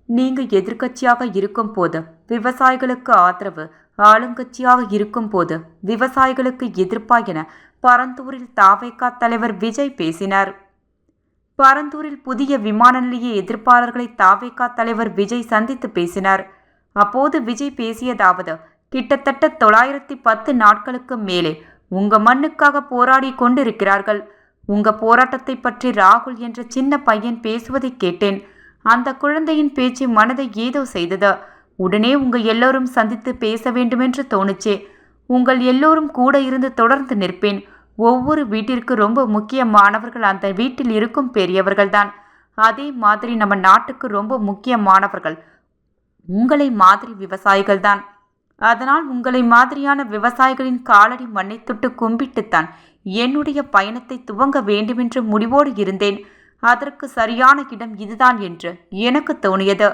நீங்க எதிர்க்கட்சியாக இருக்கும் போது விவசாயிகளுக்கு ஆதரவு, ஆளுங்கட்சியாக இருக்கும் போது விவசாயிகளுக்கு எதிர்ப்பா என பரந்தூரில் தாவேகா தலைவர் விஜய் பேசினார். பரந்தூரில் புதிய விமான நிலைய எதிர்ப்பாளர்களை தாவேகா தலைவர் விஜய் சந்தித்து பேசினார். அப்போது விஜய் பேசியதாவது: கிட்டத்தட்ட 910 நாட்களுக்கு மேலே உங்க மண்ணுக்காக போராடி கொண்டிருக்கிறார்கள். உங்க போராட்டத்தை பற்றி ராகுல் என்ற சின்ன பையன் பேசுவதை கேட்டேன். அந்த குழந்தையின் பேச்சு மனதை ஏதோ செய்தது. உடனே உங்க எல்லோரும் சந்தித்து பேச வேண்டுமென்று தோணுச்சே. உங்கள் எல்லோரும் கூட இருந்து தொடர்ந்து நிற்பேன். ஒவ்வொரு வீட்டிற்கு ரொம்ப முக்கியமானவர்கள் அந்த வீட்டில் இருக்கும் பெரியவர்கள்தான். அதே மாதிரி நம்ம நாட்டுக்கு ரொம்ப முக்கியமானவர்கள் உங்களை மாதிரி விவசாயிகள்தான். அதனால் உங்களை மாதிரியான விவசாயிகளின் காலடி மண்ணை தொட்டு கும்பிட்டுத்தான் என்னுடைய பயணத்தை துவங்க வேண்டுமென்று முடிவோடு இருந்தேன். அதற்கு சரியான இடம் இதுதான் என்று எனக்கு தோணியது.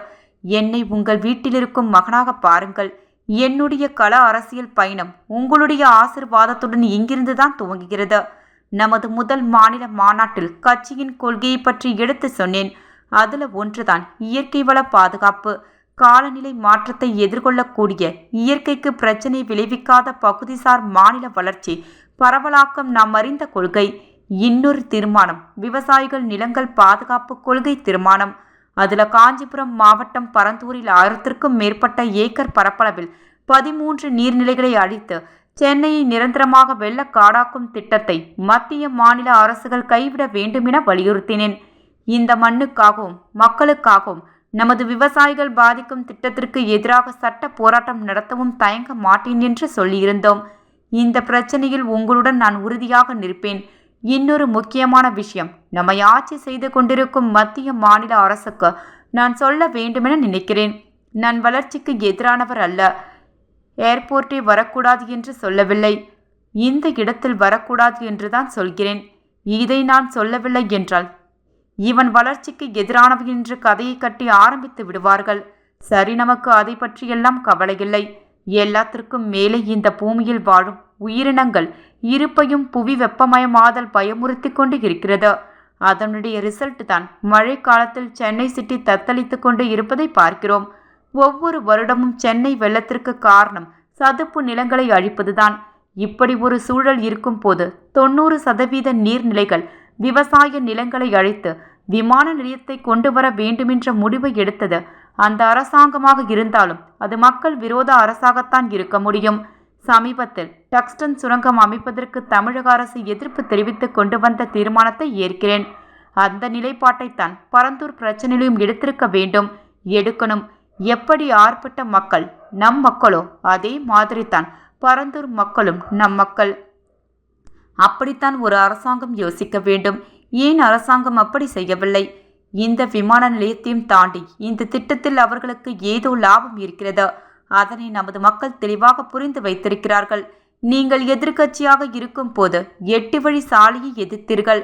என்னை உங்கள் வீட்டிலிருக்கும் மகனாக பாருங்கள். என்னுடைய கள அரசியல் பயணம் உங்களுடைய ஆசிர்வாதத்துடன் இங்கிருந்துதான் துவங்குகிறது. நமது முதல் மாநில மாநாட்டில் கட்சியின் கொள்கையை பற்றி எடுத்து சொன்னேன். அதுல ஒன்றுதான் இயற்கை வள பாதுகாப்பு. காலநிலை மாற்றத்தை எதிர்கொள்ளக்கூடிய, இயற்கைக்கு பிரச்சனை விளைவிக்காத பகுதிசார் மாநில வளர்ச்சி பரவலாக்கம் நாம் அறிந்த கொள்கை. இன்னொரு தீர்மானம் விவசாயிகள் நிலங்கள் பாதுகாப்பு கொள்கை தீர்மானம். அதுல காஞ்சிபுரம் மாவட்டம் பரந்தூரில் 1000க்கும் மேற்பட்ட ஏக்கர் பரப்பளவில் 13 நீர்நிலைகளை அழித்து சென்னையை நிரந்தரமாக வெள்ளக்காடாக்கும் திட்டத்தை மத்திய மாநில அரசுகள் கைவிட வேண்டுமென வலியுறுத்தினேன். இந்த மண்ணுக்காகவும் மக்களுக்காகவும் நமது விவசாயிகள் பாதிக்கும் திட்டத்திற்கு எதிராக சட்ட போராட்டம் நடத்தவும் தயங்க மாட்டேன் என்று சொல்லியிருந்தோம். இந்த பிரச்சனையில் உங்களுடன் நான் உறுதியாக நிற்பேன். இன்னொரு முக்கியமான விஷயம், நம்மை ஆட்சி செய்து கொண்டிருக்கும் மத்திய மாநில அரசுக்கு நான் சொல்ல வேண்டுமென நினைக்கிறேன். நான் வளர்ச்சிக்கு எதிரானவர் அல்ல. ஏர்போர்ட்டே வரக்கூடாது என்று சொல்லவில்லை. இந்த இடத்தில் வரக்கூடாது என்றுதான் சொல்கிறேன். இதை நான் சொல்லவில்லை என்றால் இவன் வளர்ச்சிக்கு எதிரானவன் என்று கதையை கட்டி ஆரம்பித்து விடுவார்கள். சரி, நமக்கு அதை பற்றியெல்லாம் கவலையில்லை. எல்லாத்திற்கும் மேலே இந்த பூமியில் வாழும் உயிரினங்கள் இருப்பையும் புவி வெப்பமயமாதல் பயமுறுத்தி கொண்டு இருக்கிறது. அதனுடைய ரிசல்ட் தான் மழை காலத்தில் சென்னை சிட்டி தத்தளித்து கொண்டு இருப்பதை பார்க்கிறோம். ஒவ்வொரு வருடமும் சென்னை வெள்ளத்திற்கு காரணம் சதுப்பு நிலங்களை அழிப்பதுதான். இப்படி ஒரு சூழல் இருக்கும் போது 90% நீர்நிலைகள் விவசாய நிலங்களை அழித்து விமான நிலையத்தை கொண்டு வர வேண்டுமென்ற முடிவை எடுத்தது அந்த அரசாங்கமாக இருந்தாலும் அது மக்கள் விரோத அரசாகத்தான் இருக்க முடியும். சமீபத்தில் டக்ஸ்டன் சுரங்கம் அமைப்பதற்கு தமிழக அரசு எதிர்ப்பு தெரிவித்து கொண்டு வந்த தீர்மானத்தை ஏற்கிறேன். அந்த நிலைப்பாட்டைத்தான் பரந்தூர் பிரச்சனையிலும் எடுத்திருக்க வேண்டும், எடுக்கணும். எப்படி ஆர்ப்பட்ட மக்கள் நம் மக்களோ அதே மாதிரிதான் பரந்தூர் மக்களும் நம் மக்கள். அப்படித்தான் ஒரு அரசாங்கம் யோசிக்க வேண்டும். ஏன் அரசாங்கம் அப்படி செய்யவில்லை? இந்த விமான நிலையத்தையும் தாண்டி இந்த திட்டத்தில் அவர்களுக்கு ஏதோ லாபம் இருக்கிறது. அதனை நமது மக்கள் தெளிவாக புரிந்து வைத்திருக்கிறார்கள். நீங்கள் எதிர்க்கட்சியாக இருக்கும் போது 8 வழி சாலையை எதிர்த்தீர்கள்,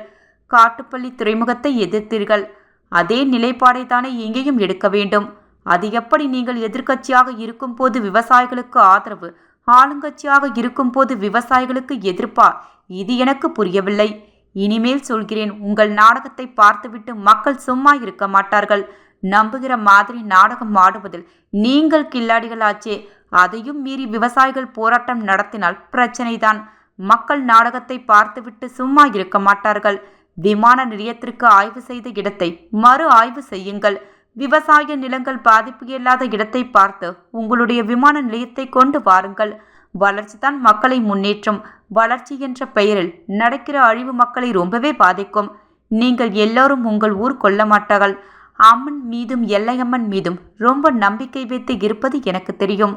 காட்டுப்பள்ளி துறைமுகத்தை எதிர்த்தீர்கள். அதே நிலைப்பாடை தானே இங்கேயும் எடுக்க வேண்டும். அது எப்படி நீங்கள் எதிர்க்கட்சியாக இருக்கும் போது விவசாயிகளுக்கு ஆதரவு, ஆளுங்கட்சியாக இருக்கும் போது விவசாயிகளுக்கு எதிர்ப்பா? இது எனக்கு புரியவில்லை. இனிமேல் சொல்கிறேன், உங்கள் நாடகத்தை பார்த்துவிட்டு மக்கள் சும்மா இருக்க மாட்டார்கள். நம்புகிற மாதிரி நாடகம் ஆடுவதில் நீங்கள் கில்லாடிகளாச்சே. அதையும் மீறி விவசாயிகள் போராட்டம் நடத்தினால் பிரச்சனைதான். மக்கள் நாடகத்தை பார்த்துவிட்டு சும்மா இருக்க மாட்டார்கள். விமான நிலையத்திற்கு ஆய்வு செய்த இடத்தை மறு ஆய்வு செய்யுங்கள். விவசாய நிலங்கள் பாதிப்பு இல்லாத இடத்தை பார்த்து உங்களுடைய விமான நிலையத்தை கொண்டு வாருங்கள். வளர்ச்சிதான் மக்களை முன்னேற்றும். வளர்ச்சி என்ற பெயரில் நடக்கிற அழிவு மக்களை ரொம்பவே பாதிக்கும். நீங்கள் எல்லோரும் உங்கள் ஊர் கொள்ள மாட்டார்கள். அம்மன் மீதும் எல்லையம்மன் மீதும் ரொம்ப நம்பிக்கை வைத்து இருப்பது எனக்கு தெரியும்.